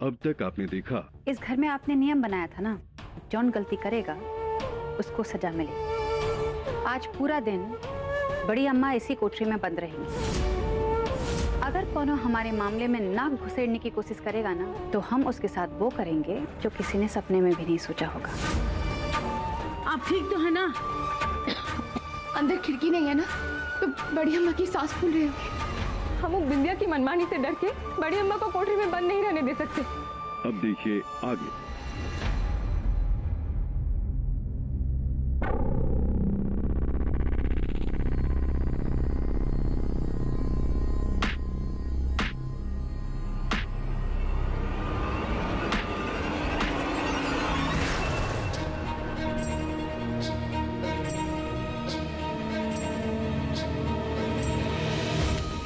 अब तक आपने देखा। इस घर में आपने नियम बनाया था ना, जौन गलती करेगा उसको सजा मिले। आज पूरा दिन बड़ी अम्मा इसी कोठरी में बंद रहेंगी। अगर कोनो हमारे मामले में नाक घुसेड़ने की कोशिश करेगा ना, तो हम उसके साथ वो करेंगे जो किसी ने सपने में भी नहीं सोचा होगा। आप ठीक तो है ना? अंदर खिड़की नहीं है ना, तो बड़ी अम्मा की सांस फूल रही होगी। हम वो बिंदिया की मनमानी से डर के बड़ी अम्मा को कोठरी में बंद नहीं रहने दे सकते। अब देखिए आगे।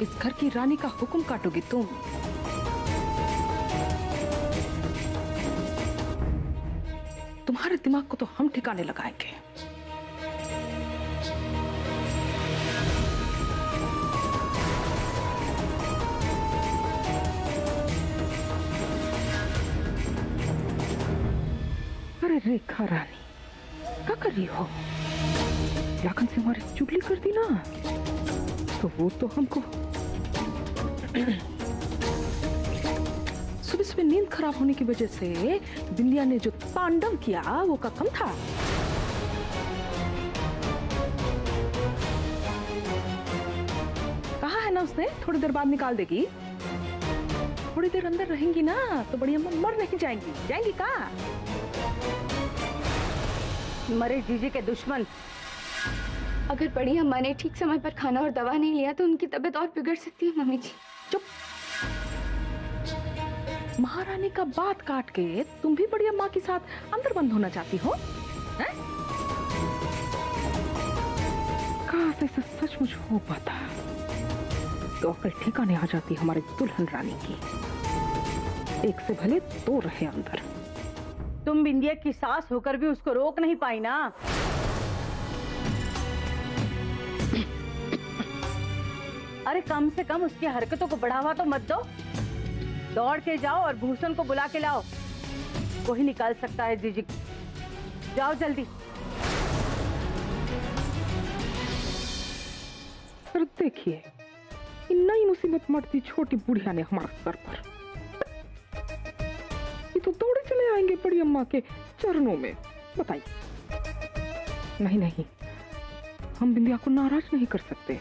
इस घर की रानी का हुक्म काटोगी तुम? तुम्हारे दिमाग को तो हम ठिकाने लगाएंगे। अरे रेखा रानी, क्या कर रही हो? लाखन से हमारी चुगली कर दी ना, तो वो तो हमको सुबह सुबह नींद खराब होने की वजह से बिंदिया ने जो तांडव किया वो का कम था। कहा है ना उसने थोड़ी देर बाद निकाल देगी। थोड़ी देर अंदर रहेंगी ना तो बड़ी अम्मा मर नहीं जाएंगी। जाएंगी कहाँ? मरे जीजी के दुश्मन। अगर बड़ी अम्मा ने ठीक समय पर खाना और दवा नहीं लिया तो उनकी तबीयत और बिगड़ सकती है मम्मी जी। चुप। महारानी का बात काट के तुम भी बड़ी अम्मा के साथ अंदर बंद होना चाहती हो? हैं? काश ऐसा सचमुच हो पाता तो अकल ठिकाने आ जाती हमारी दुल्हन रानी की। एक से भले दो रहे अंदर। तुम बिंदिया की सास होकर भी उसको रोक नहीं पाई ना। अरे कम से कम उसकी हरकतों को बढ़ावा तो मत दो। दौड़ के जाओ और भूषण को बुला के लाओ। कोई निकाल सकता है जीजी। जाओ जल्दी। पर देखिए, नई मुसीबत मरती छोटी बुढ़िया ने हमारा सर पर। ये तो दौड़े चले आएंगे बड़ी अम्मा के चरणों में। बताइए। नहीं नहीं, हम बिंदिया को नाराज नहीं कर सकते।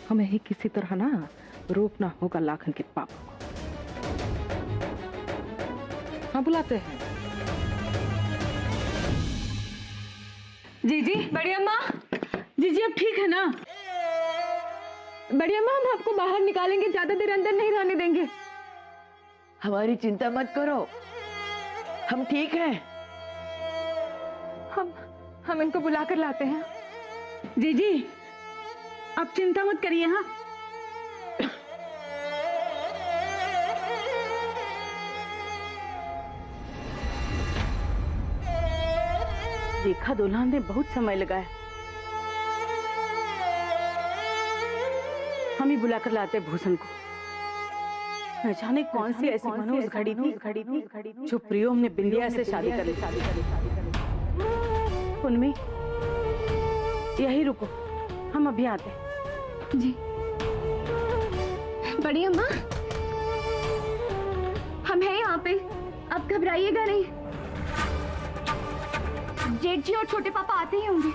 हमें ही किसी तरह ना रोकना होगा लाखन के पापा को। हाँ, बुलाते हैं। जीजी, बड़ी अम्मा। जीजी अब ठीक है ना? बड़ी अम्मा, हम आपको बाहर निकालेंगे, ज्यादा देर अंदर नहीं रहने देंगे। हमारी चिंता मत करो, हम ठीक हैं। हम इनको बुला कर लाते हैं। जीजी, आप चिंता मत करिए। हाँ, देखा दुल्हन ने बहुत समय लगाया। हम ही बुला कर लाते भूषण को। न जाने कौन सी ऐसी मनोज घड़ी थी जो प्रियोम ने बिंदिया से शादी कर ली। उनमें यही रुको, हम अभी आते हैं। जी। बड़ी अम्मा, हम हैं यहाँ पे, आप घबराइएगा नहीं। जेठ जी और छोटे पापा आते ही होंगे।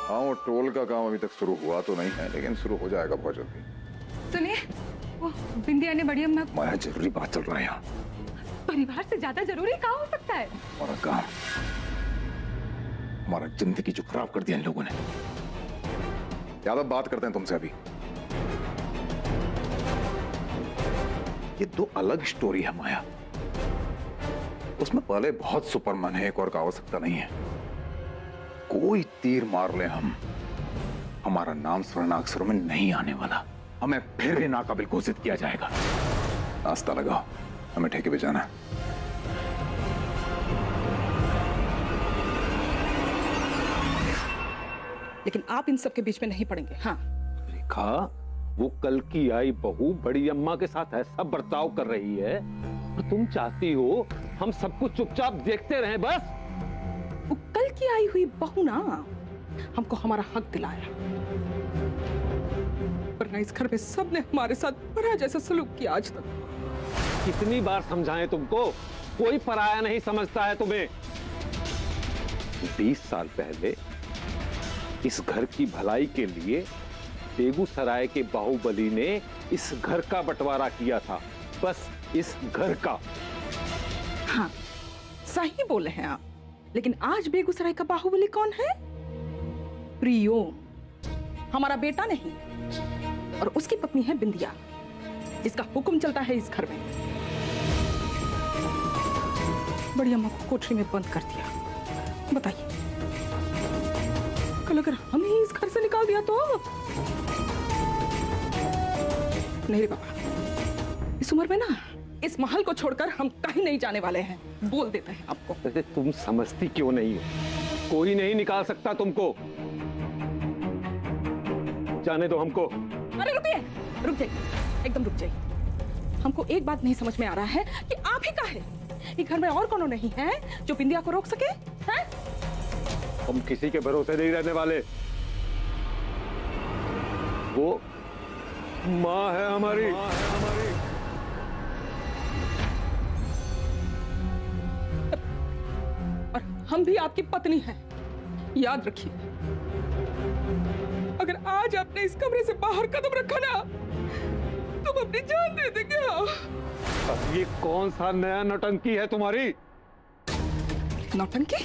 हाँ, वो टोल का काम अभी तक शुरू हुआ तो नहीं है, लेकिन शुरू हो जाएगा बहुत जल्दी। सुनिए, वो बिंदिया ने बड़ी अम्मा। माया, जरूरी बात चल रहा है यहाँ। परिवार से ज्यादा जरूरी क्या हो सकता है? हमारा काम, हमारा जिंदगी जो खराब कर दिया इन लोगों ने। ज्यादा बात करते हैं तुमसे अभी। ये दो अलग स्टोरी है माया। उसमें पहले बहुत सुपरमैन है, एक और का आवश्यकता नहीं है। कोई तीर मार ले हम, हमारा नाम स्वर्णाक्षरों में नहीं आने वाला। हमें फिर भी नाकाबिल घोषित किया जाएगा। नाश्ता लगाओ, हमें ठेके पे जाना है। लेकिन आप इन सब के बीच में नहीं पड़ेंगे। हाँ रेखा, वो कल की आई बहू बड़ी अम्मा के साथ ऐसा बर्ताव कर रही है और तुम चाहती हो हम सब कुछ चुपचाप देखते रहें बस? वो कल की आई हुई बहू ना हमको हमारा हक दिलाया, वरना इस घर में सबने हमारे साथ पराया जैसा सलूक किया आज तक। कितनी बार समझाएं तुमको, कोई पराया नहीं समझता है तुम्हें। 20 साल पहले इस घर की भलाई के लिए बेगूसराय के बाहुबली ने इस घर का बंटवारा किया था, बस इस घर का। हाँ सही बोले हैं आप, लेकिन आज बेगूसराय का बाहुबली कौन है? प्रियोम, हमारा बेटा नहीं, और उसकी पत्नी है बिंदिया, जिसका हुक्म चलता है इस घर में। बड़ी अम्मा को कोठरी में बंद कर दिया। बताइए, कल अगर हम ही इस घर से निकाल दिया तो? नहीं रे बाबा, इस उम्र में ना इस महल को छोड़कर हम कहीं नहीं जाने वाले हैं, बोल देते हैं आपको। अरे तुम समझती क्यों नहीं हो? कोई नहीं निकाल सकता तुमको, जाने दो हमको। अरे रुकिए, रुक जाइए, एकदम रुक जाइए। हमको एक बात नहीं समझ में आ रहा है कि आप ही का है, ये घर में और कौन नहीं है जो बिंदिया को रोक सके? हैं? हम किसी के भरोसे नहीं रहने वाले। वो माँ है हमारी। और हम भी आपकी पत्नी हैं, याद रखिए। अगर आज आपने इस कमरे से बाहर कदम रखा ना, तुम अपनी जान दे देंगे। अब ये कौन सा नया नौटंकी है तुम्हारी? नौटंकी?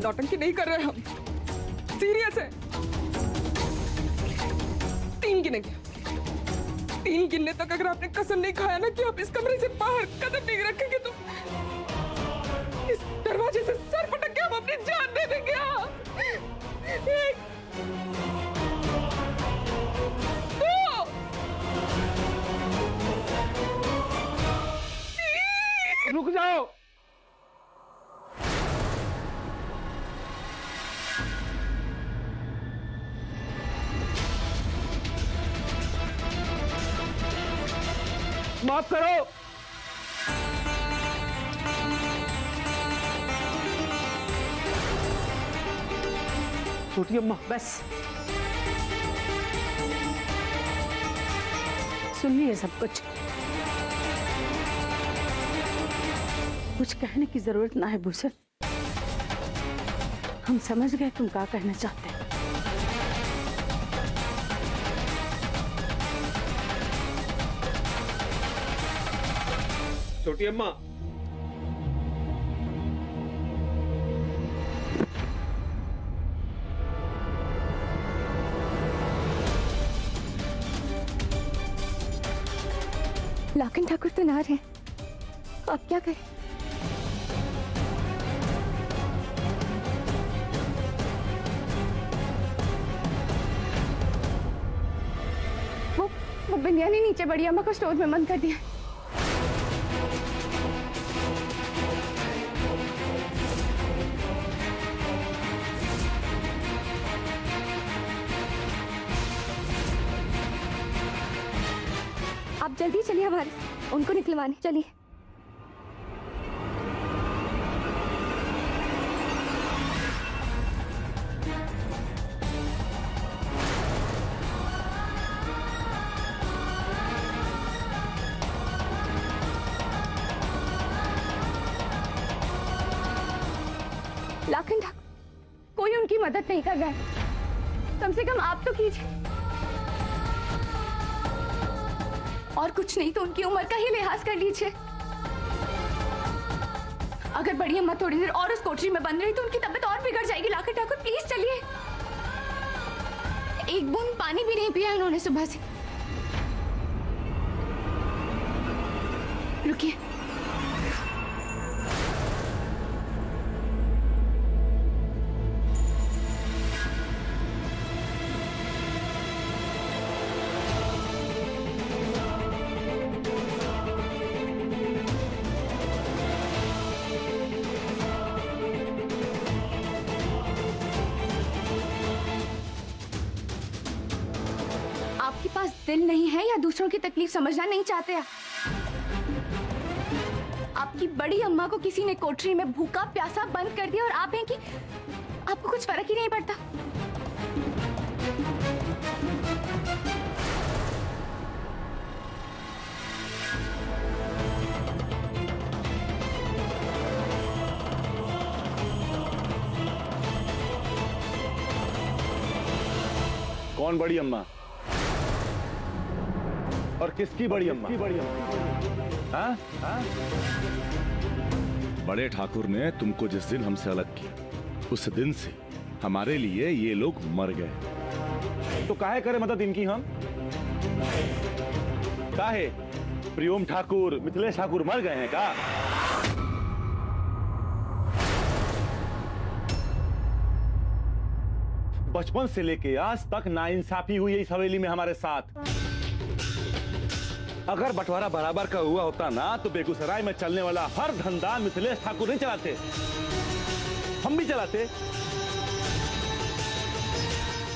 नौटंकी नहीं कर रहे हम, सीरियस है। 3 गिनेंगे, 3 गिनने तक अगर आपने कसम नहीं खाया ना कि आप इस कमरे से बाहर कदम नहीं रखेंगे तो इस दरवाजे से सर पटक के हम अपनी जान दे देंगे। एक, 2, 3। रुक जाओ। माफ करो। छोटी अम्मा, बस सुनिए, सब कुछ कहने की जरूरत ना है भूषण। हम समझ गए तुम क्या कहना चाहते हैं। छोटी अम्मा, लाखन ठाकुर तो ना रहे, अब क्या करें? वो बिंदिया ने नीचे बड़ी अम्मा को स्टोर में बंद कर दिया। आप जल्दी चलिए हमारे, उनको निकलवाने चलिए। लाखन ठाकुर, कोई उनकी मदद नहीं कर रहा है, कम से कम आप तो कीजिए। और कुछ नहीं तो उनकी उम्र का ही लिहाज कर लीजिए। अगर बड़ी अम्मा थोड़ी देर और उस कोठरी में बंद रही तो उनकी तबीयत और बिगड़ जाएगी। लाखन ठाकुर प्लीज चलिए। एक बूंद पानी भी नहीं पिया उन्होंने सुबह से। रुकिए, नहीं है या दूसरों की तकलीफ समझना नहीं चाहते आप? आपकी बड़ी अम्मा को किसी ने कोठरी में भूखा प्यासा बंद कर दिया और आप हैं कि आपको कुछ फर्क ही नहीं पड़ता। कौन बड़ी अम्मा और किसकी बड़ी अम्मा? हाँ? हाँ? बड़े ठाकुर ने तुमको जिस दिन हमसे अलग किया उस दिन से हमारे लिए ये लोग मर गए। तो काहे करे मदद इनकी हम? काहे प्रियोम ठाकुर मिथिलेश ठाकुर मर गए हैं का? बचपन से लेके आज तक नाइंसाफी हुई है इस हवेली में हमारे साथ। अगर बंटवारा बराबर का हुआ होता ना तो बेगूसराय में चलने वाला हर धंधा मिथिलेश ठाकुर नहीं चलाते, हम भी चलाते।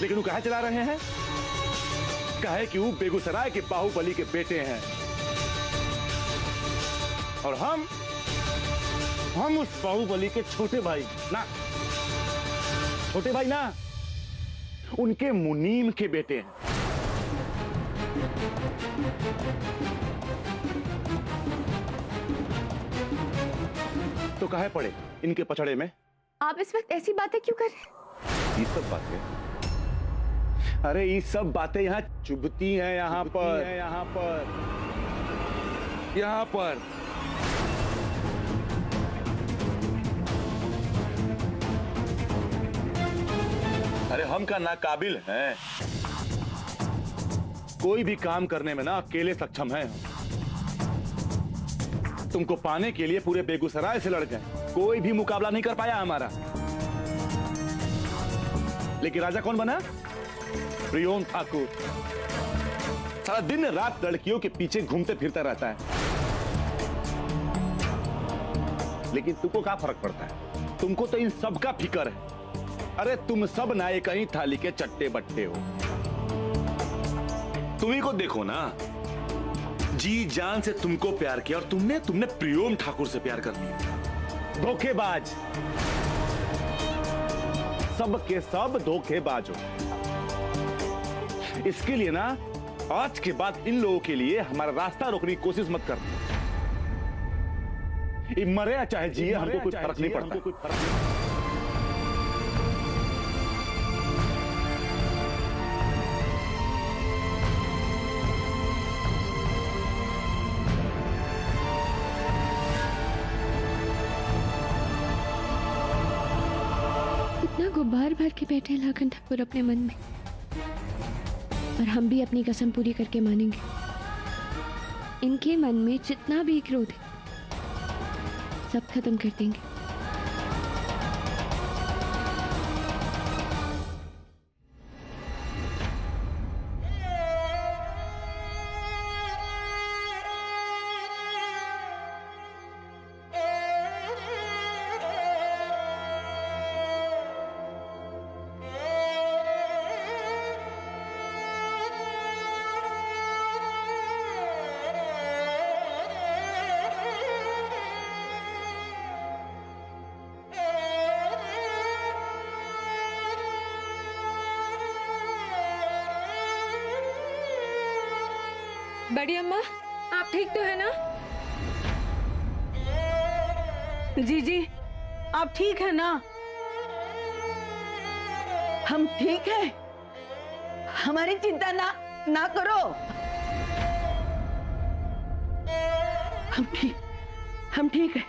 लेकिन वो काहे चला रहे हैं? काहे कि वो बेगूसराय के बाहुबली के बेटे हैं और हम उस बाहुबली के छोटे भाई ना उनके मुनीम के बेटे हैं। तो काहे पड़े इनके पछड़े में? आप इस वक्त ऐसी बातें क्यों कर रहे हैं? ये सब बातें, अरे ये सब बातें यहाँ चुभती हैं। यहाँ पर अरे हम का नाकाबिल हैं, कोई भी काम करने में ना अकेले सक्षम हैं। तुमको पाने के लिए पूरे बेगूसराय से लड़ गए, कोई भी मुकाबला नहीं कर पाया हमारा। लेकिन राजा कौन बना? प्रियोम ठाकुर। सारा दिन रात लड़कियों के पीछे घूमते फिरता रहता है। लेकिन तुमको क्या फर्क पड़ता है? तुमको तो इन सब का फिक्र है। अरे तुम सब ना एक ही थाली के चट्टे बट्टे हो। तुम्ही को देखो ना, जी जान से तुमको प्यार किया और तुमने प्रियोम ठाकुर से प्यार कर लिया। धोखेबाज, सब के सब धोखेबाज हो। इसके लिए ना आज के बाद इन लोगों के लिए हमारा रास्ता रोकने की कोशिश मत करना। मरे या चाहे जिए हमको कोई फर्क नहीं पड़ता। बार बार के बैठे लाखन ठाकुर अपने मन में, और हम भी अपनी कसम पूरी करके मानेंगे। इनके मन में जितना भी क्रोध है सब खत्म कर देंगे। बड़ी अम्मा, आप ठीक तो है ना? जी आप ठीक है ना? हम ठीक है, हमारी चिंता ना करो। हम ठीक है।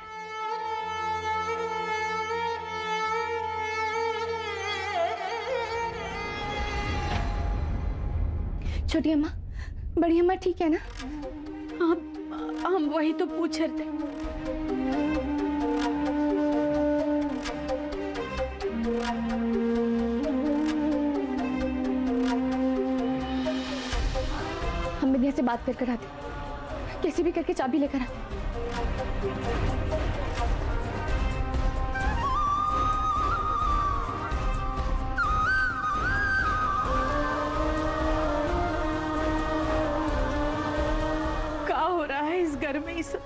छोटी अम्मा, बड़ी अम्मा ठीक है ना? हम वही तो पूछ रहे थे। हम विद्या से बात कर आते, कैसे भी करके चाबी लेकर आते। है इस घर में इस।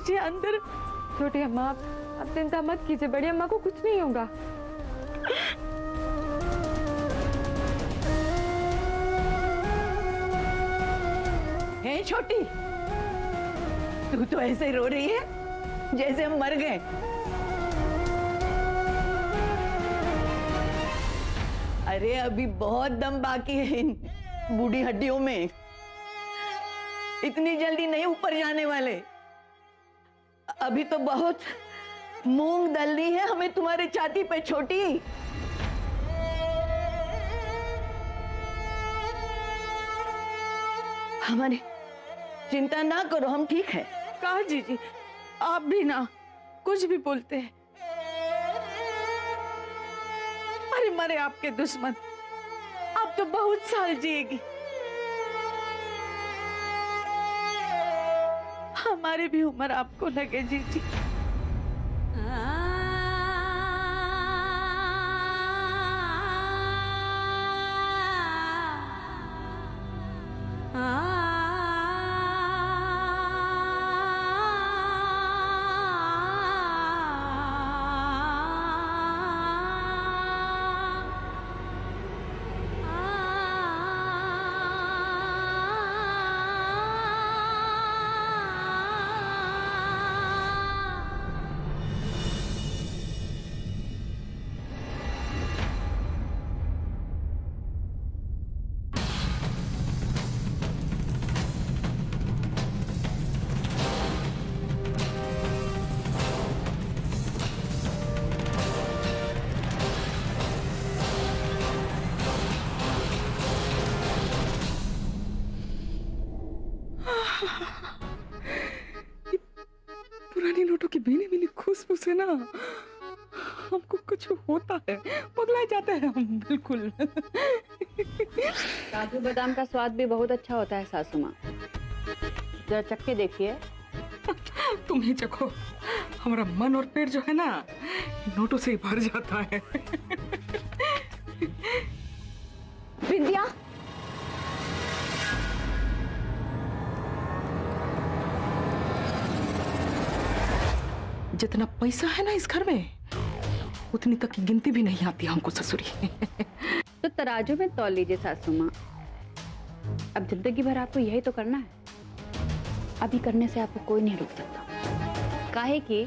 जी अंदर। छोटी अम्मा, आप चिंता मत कीजिए, बड़ी अम्मा को कुछ नहीं होगा। है छोटी, तू तो ऐसे रो रही है जैसे हम मर गए। अरे अभी बहुत दम बाकी है इन बूढ़ी हड्डियों में, इतनी जल्दी नहीं ऊपर जाने वाले। अभी तो बहुत मूंग दलनी है हमें तुम्हारे छाती पे छोटी। हमारी चिंता ना करो, हम ठीक है। कहा जीजी, आप भी ना कुछ भी बोलते हैं। अरे मरे आपके दुश्मन, आप तो बहुत साल जिएगी। हमारी भी उम्र आपको लगे जीजी। पुरानी नोटों की भीनी भीनी खुशबू से ना हमको कुछ होता है, पगला जाते हैं हम बिल्कुल। काजू बादाम का स्वाद भी बहुत अच्छा होता है सासू माँ, जरा चख के देखिए। तुम ही चखो, हमारा मन और पेट जो है ना नोटों से ही भर जाता है। बिंदिया, जितना पैसा है ना इस घर में उतनी तक की गिनती भी नहीं आती हमको ससुरी। तो तराजू में तौल लीजिए सासू माँ, अब जिंदगी भर आपको यही तो करना है। अभी करने से आपको कोई नहीं रोक सकता, काहे कि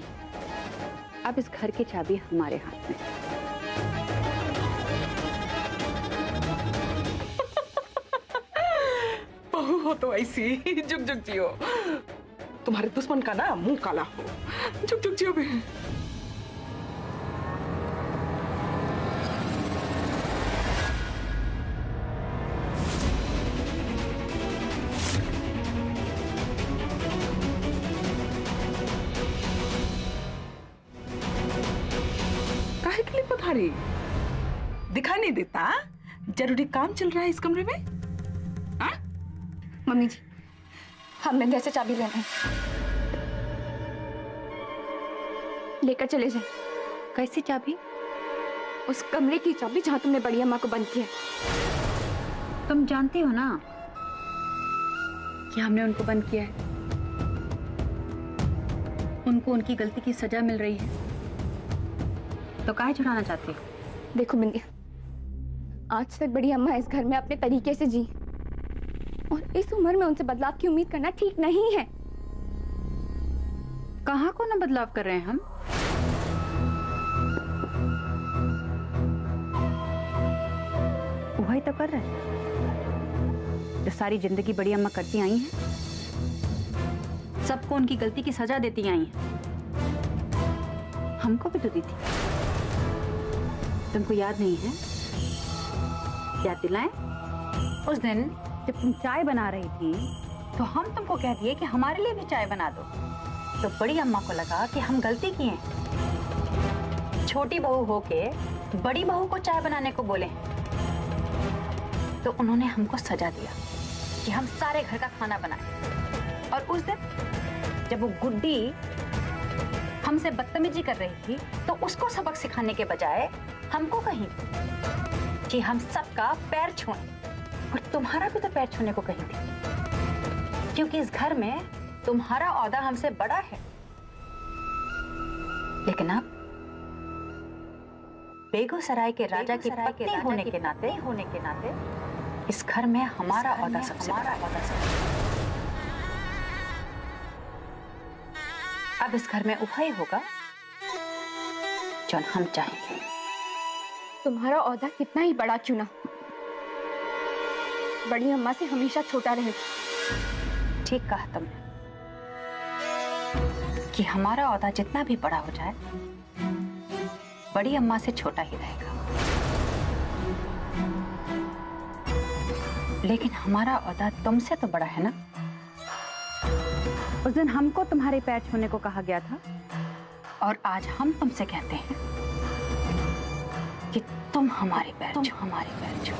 अब इस घर की चाबी हमारे हाथ में। बहू हो तो ऐसी जुग जुग जियो, तुम्हारे दुश्मन का ना मुंह काला हो। जुग जुग जियो बे। काहे के लिए पधारी? दिखाई नहीं देता जरूरी काम चल रहा है इस कमरे में? हाँ? मम्मी जी, हम बिंदिया से चाबी लेना है, लेकर चले जाए। कैसी चाबी? उस कमरे की चाबी जहां तुमने बड़ी अम्मा को बंद किया। तुम जानती हो ना कि हमने उनको बंद किया है, उनको उनकी गलती की सजा मिल रही है, तो काहे छुड़ाना चाहती हो? देखो बिंदिया, आज तक बड़ी अम्मा इस घर में अपने तरीके से जी, और इस उम्र में उनसे बदलाव की उम्मीद करना ठीक नहीं है। कहाँ को ना बदलाव कर रहे हैं हम? वही तो कर रहे हैं जो सारी जिंदगी बड़ी अम्मा करती आई हैं, सबको उनकी गलती की सजा देती आई हैं। हमको भी तो दी थी, तुमको याद नहीं है? याद दिलाएं? उस दिन जब तुम चाय बना रही थी तो हम तुमको कह दिए कि हमारे लिए भी चाय बना दो, तो बड़ी अम्मा को लगा कि हम गलती किए हैं, छोटी बहू होके बड़ी बहू को चाय बनाने को बोले, तो उन्होंने हमको सजा दिया कि हम सारे घर का खाना बनाए। और उस दिन जब वो गुड्डी हमसे बदतमीजी कर रही थी तो उसको सबक सिखाने के बजाय हमको कही कि हम सबका पैर छुएं, और तुम्हारा भी तो पैर छूने को कही थी, क्योंकि इस घर में तुम्हारा औहदा हमसे बड़ा है। लेकिन अब बेगूसराय के राजा की पत्नी होने के नाते इस घर में हमारा औहदा सबसे बड़ा है। अब इस घर में वही होगा जो हम चाहेंगे। तुम्हारा औहदा कितना ही बड़ा क्यों ना, बड़ी अम्मा से हमेशा छोटा रहेगा। ठीक कहा तुमने कि हमारा औहदा जितना भी बड़ा हो जाए, बड़ी अम्मा से छोटा ही रहेगा। लेकिन हमारा औहदा तुमसे तो बड़ा है ना। उस दिन हमको तुम्हारे पैर छूने को कहा गया था, और आज हम तुमसे कहते हैं कि तुम हमारे पैर छू।